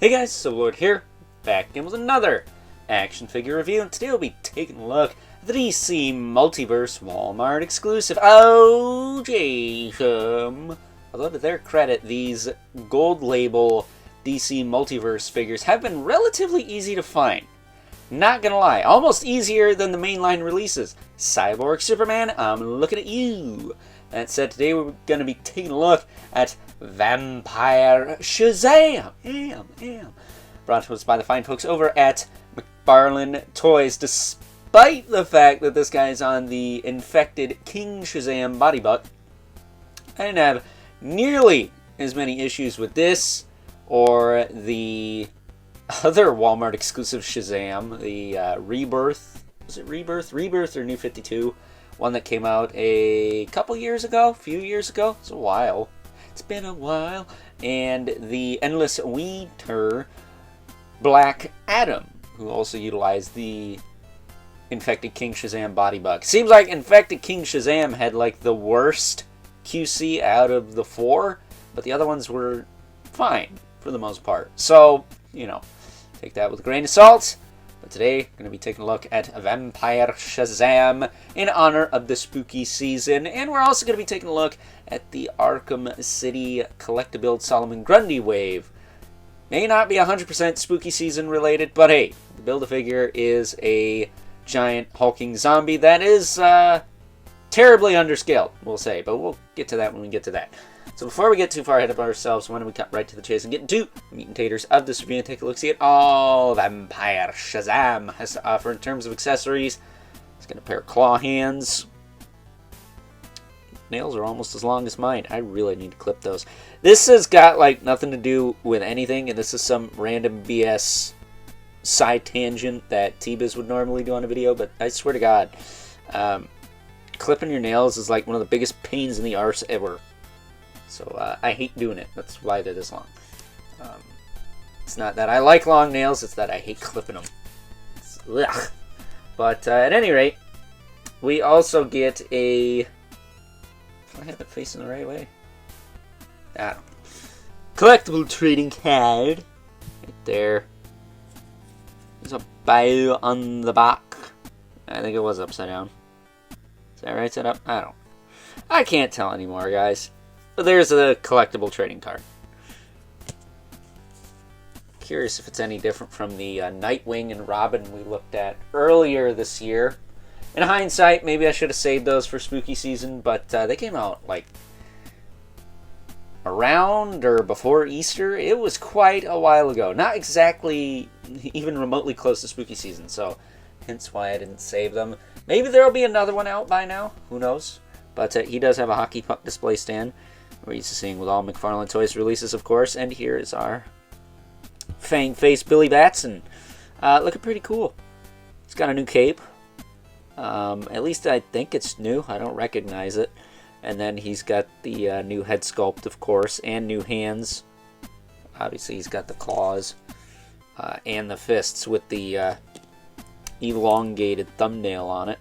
Hey guys, Lord here, back again with another action figure review, and today we'll be taking a look at the DC Multiverse Walmart exclusive. Oh, Shazam! Although to their credit, these gold label DC Multiverse figures have been relatively easy to find. Not gonna lie, almost easier than the mainline releases. Cyborg Superman, I'm looking at you. That said, today we're going to be taking a look at Vampire Shazam! Brought to us by the fine folks over at McFarlane Toys, despite the fact that this guy is on the infected King Shazam body buck. I didn't have nearly as many issues with this or the other Walmart exclusive Shazam, the Rebirth. Was it Rebirth? Rebirth or New 52? One that came out a few years ago. It's a while. It's been a while. And the Endless Winter Black Adam, who also utilized the Infected King Shazam body buck. Seems like Infected King Shazam had like the worst QC out of the four, but the other ones were fine for the most part. So, you know, take that with a grain of salt. But today, we're going to be taking a look at Vampire Shazam in honor of the spooky season. And we're also going to be taking a look at the Arkham City Collect-A-Build Solomon Grundy wave. May not be 100% spooky season related, but hey, the Build-A-Figure is a giant hulking zombie that is terribly underscaled, we'll say. But we'll get to that when we get to that. So before we get too far ahead of ourselves, why don't we cut right to the chase and get into the meat and taters of this review and take a look-see at all Vampire Shazam has to offer in terms of accessories. It's got a pair of claw hands. Nails are almost as long as mine. I really need to clip those. This has got like nothing to do with anything, and this is some random BS side tangent that T-Biz would normally do on a video, but I swear to God, clipping your nails is like one of the biggest pains in the arse ever. So I hate doing it. That's why they're this long. It's not that I like long nails, it's that I hate clipping them. Ugh. But at any rate, we also get a... Do I have it facing the right way? Collectible trading card. Right there. There's a bow on the back. I think it was upside down. Is that right side up? I can't tell anymore, guys. But there's a collectible trading card. Curious if it's any different from the Nightwing and Robin we looked at earlier this year. In hindsight, maybe I should have saved those for spooky season, but they came out like around or before Easter. It was quite a while ago. Not exactly even remotely close to spooky season, so hence why I didn't save them. Maybe there'll be another one out by now. Who knows? But he does have a hockey puck display stand. We're used to seeing with all McFarlane Toys releases, of course. And here is our Fang-faced Billy Batson. Looking pretty cool. He's got a new cape. At least I think it's new. I don't recognize it. And then he's got the new head sculpt, of course, and new hands. Obviously, he's got the claws and the fists with the elongated thumbnail on it.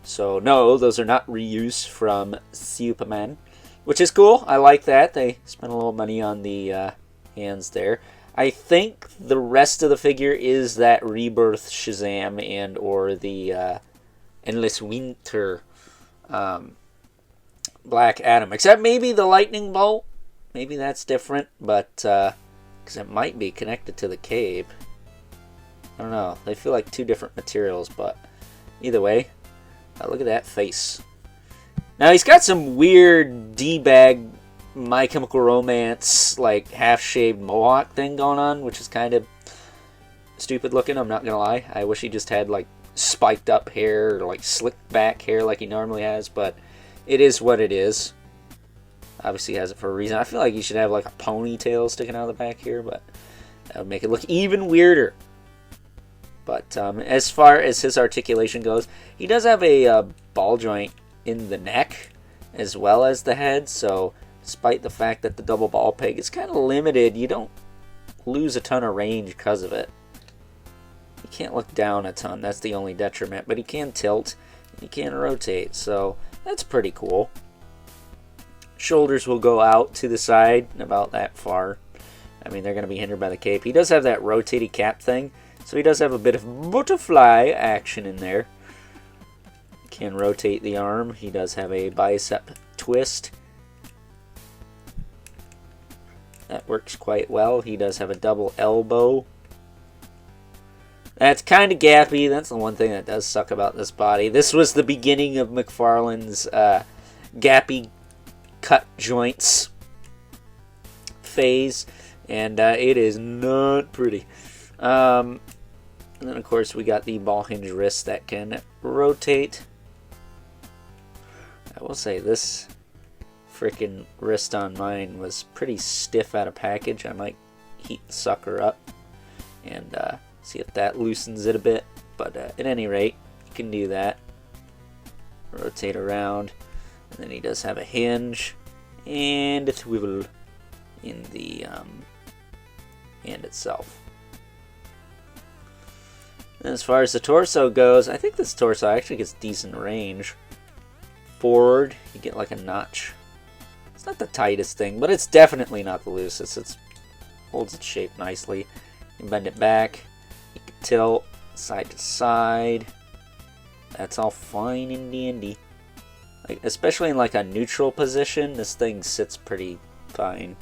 So, no, those are not reuse from Superman, which is cool. I like that. They spent a little money on the hands there. I think the rest of the figure is that Rebirth Shazam and or the Endless Winter Black Adam. Except maybe the lightning bolt. Maybe that's different, but because it might be connected to the cape. I don't know. They feel like two different materials, but either way. Look at that face. Now, he's got some weird D-bag My Chemical Romance, like, half-shaved mohawk thing going on, which is kind of stupid looking, I'm not gonna lie. I wish he just had, like, spiked up hair, or, like, slicked back hair like he normally has, but it is what it is. Obviously, he has it for a reason. I feel like he should have, like, a ponytail sticking out of the back here, but that would make it look even weirder. But as far as his articulation goes, he does have a ball joint in the neck as well as the head. So despite the fact that the double ball peg is kind of limited, you don't lose a ton of range because of it. He can't look down a ton. That's the only detriment. But he can tilt and he can rotate. So that's pretty cool. Shoulders will go out to the side about that far. I mean, they're going to be hindered by the cape. He does have that rotating cap thing, so he does have a bit of butterfly action in there. Can rotate the arm. He does have a bicep twist. That works quite well. He does have a double elbow. That's kind of gappy. That's the one thing that does suck about this body. This was the beginning of McFarlane's gappy cut joints phase, and it is not pretty. And then, of course, we got the ball hinge wrist that can rotate. I will say this freaking wrist on mine was pretty stiff out of package. I might heat the sucker up and see if that loosens it a bit. But at any rate, you can do that. Rotate around. And then he does have a hinge and a swivel in the hand itself. And as far as the torso goes, I think this torso actually gets decent range. Forward, you get like a notch. It's not the tightest thing, but it's definitely not the loosest. It holds its shape nicely. You can bend it back. You can tilt side to side. That's all fine and dandy. Like, especially in like a neutral position, this thing sits pretty fine.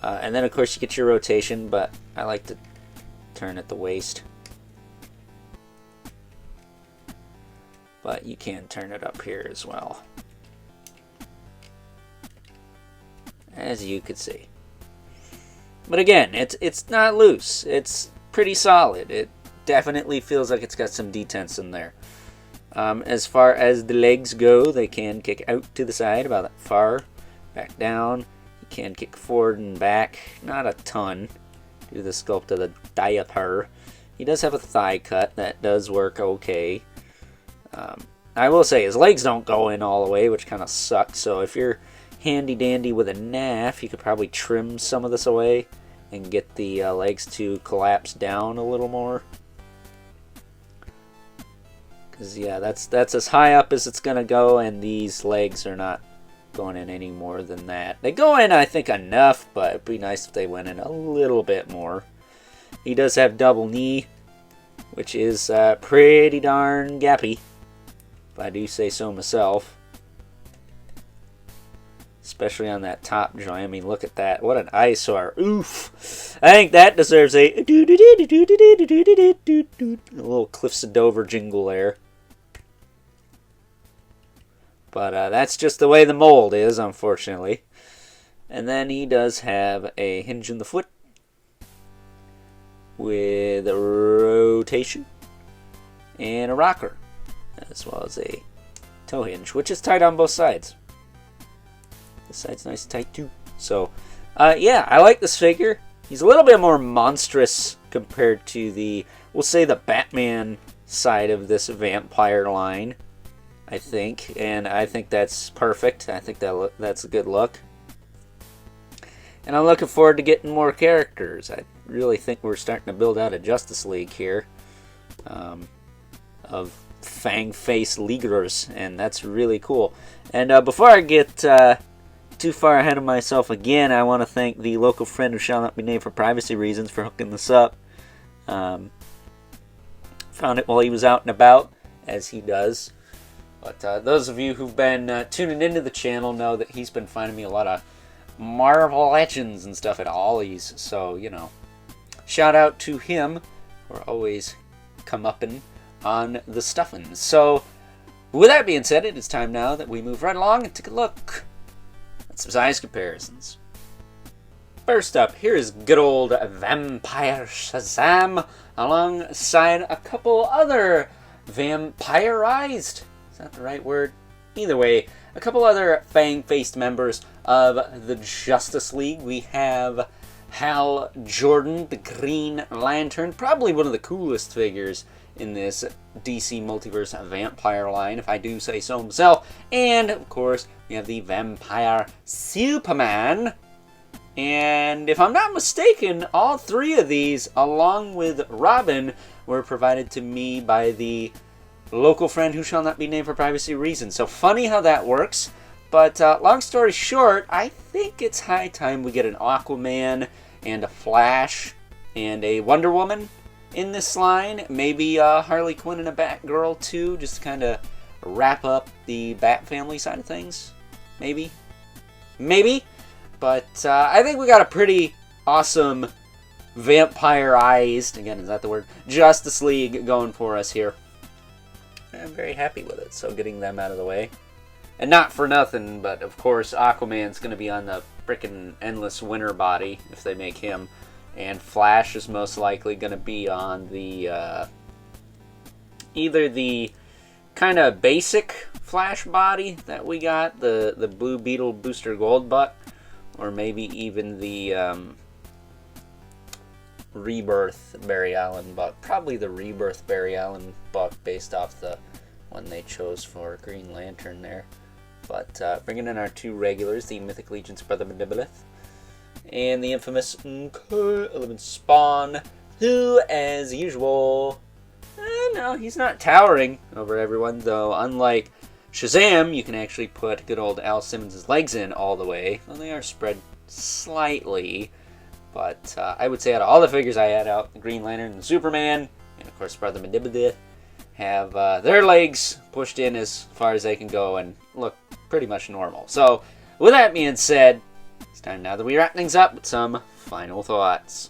And then of course you get your rotation, but I like to turn at the waist. But you can turn it up here as well, as you could see. But again, it's not loose. It's pretty solid. It definitely feels like it's got some detents in there. As far as the legs go, they can kick out to the side about that far, back down. You can kick forward and back, not a ton, due to the sculpt of the diaper. He does have a thigh cut that does work okay. I will say his legs don't go in all the way, which kind of sucks. So if you're handy dandy with a knife, you could probably trim some of this away and get the legs to collapse down a little more. Because yeah, that's as high up as it's gonna go, and these legs are not going in any more than that. They go in, I think, enough, but it'd be nice if they went in a little bit more. He does have double knee, which is pretty darn gappy, if I do say so myself. Especially on that top joint. I mean, look at that. What an eyesore. Oof. I think that deserves a little Cliffs of Dover jingle there. But that's just the way the mold is, unfortunately. And then he does have a hinge in the foot with a rotation and a rocker, as well as a toe hinge, which is tight on both sides. This side's nice and tight too. So, yeah, I like this figure. He's a little bit more monstrous compared to the, we'll say, the Batman side of this vampire line, I think. And I think that's perfect. I think that's a good look. And I'm looking forward to getting more characters. I really think we're starting to build out a Justice League here of fang-faced leaguers, and that's really cool. And before I get too far ahead of myself again, I want to thank the local friend who shall not be named for privacy reasons for hooking this up. Found it while he was out and about, as he does. But those of you who've been tuning into the channel know that he's been finding me a lot of Marvel Legends and stuff at Ollie's. So, you know, shout out to him. We're always come-upping on the stuffing. So, with that being said, it is time now that we move right along and take a look at some size comparisons. First up, here is good old Vampire Shazam alongside a couple other vampirized, is that the right word? Either way, a couple other fang-faced members of the Justice League. We have Hal Jordan, the Green Lantern, probably one of the coolest figures in this DC Multiverse vampire line, if I do say so myself. And, of course, we have the Vampire Superman. And if I'm not mistaken, all three of these, along with Robin, were provided to me by the local friend who shall not be named for privacy reasons. So funny how that works. But long story short, I think it's high time we get an Aquaman and a Flash and a Wonder Woman in this line. Maybe Harley Quinn and a Batgirl too, just to kind of wrap up the Bat family side of things. Maybe. But I think we got a pretty awesome vampirized, again, is that the word? Justice League going for us here. I'm very happy with it, so getting them out of the way. And not for nothing, but of course Aquaman's going to be on the frickin' Endless Winter body if they make him. And Flash is most likely going to be on the either the kind of basic Flash body that we got, the Blue Beetle Booster Gold buck, or maybe even the Rebirth Barry Allen buck. Probably the Rebirth Barry Allen buck based off the one they chose for Green Lantern there. But bringing in our two regulars, the Mythic Legion's Brother Mandibilith and the infamous Element Spawn, who, as usual, no, he's not towering over everyone, though. Unlike Shazam, you can actually put good old Al Simmons' legs in all the way. Well, they are spread slightly, but I would say out of all the figures I had out, the Green Lantern and Superman, and of course Brother Mandibilith, have their legs pushed in as far as they can go and look pretty much normal. So, with that being said, it's time now that we wrap things up with some final thoughts.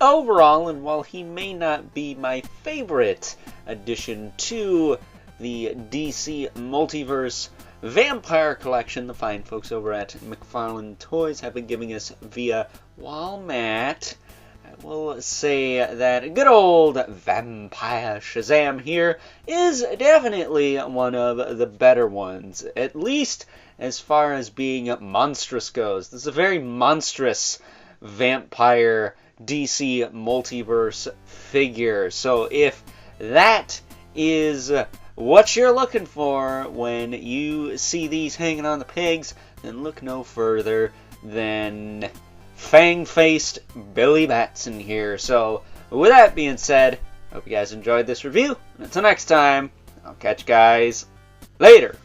Overall, and while he may not be my favorite addition to the DC Multiverse Vampire Collection, the fine folks over at McFarlane Toys have been giving us via Wal-Mart, I will say that good old Vampire Shazam here is definitely one of the better ones, at least as far as being monstrous goes. This is a very monstrous vampire DC Multiverse figure. So if that is what you're looking for when you see these hanging on the pegs, then look no further than fang-faced Billy Batson here. So with that being said, I hope you guys enjoyed this review. And until next time, I'll catch you guys later.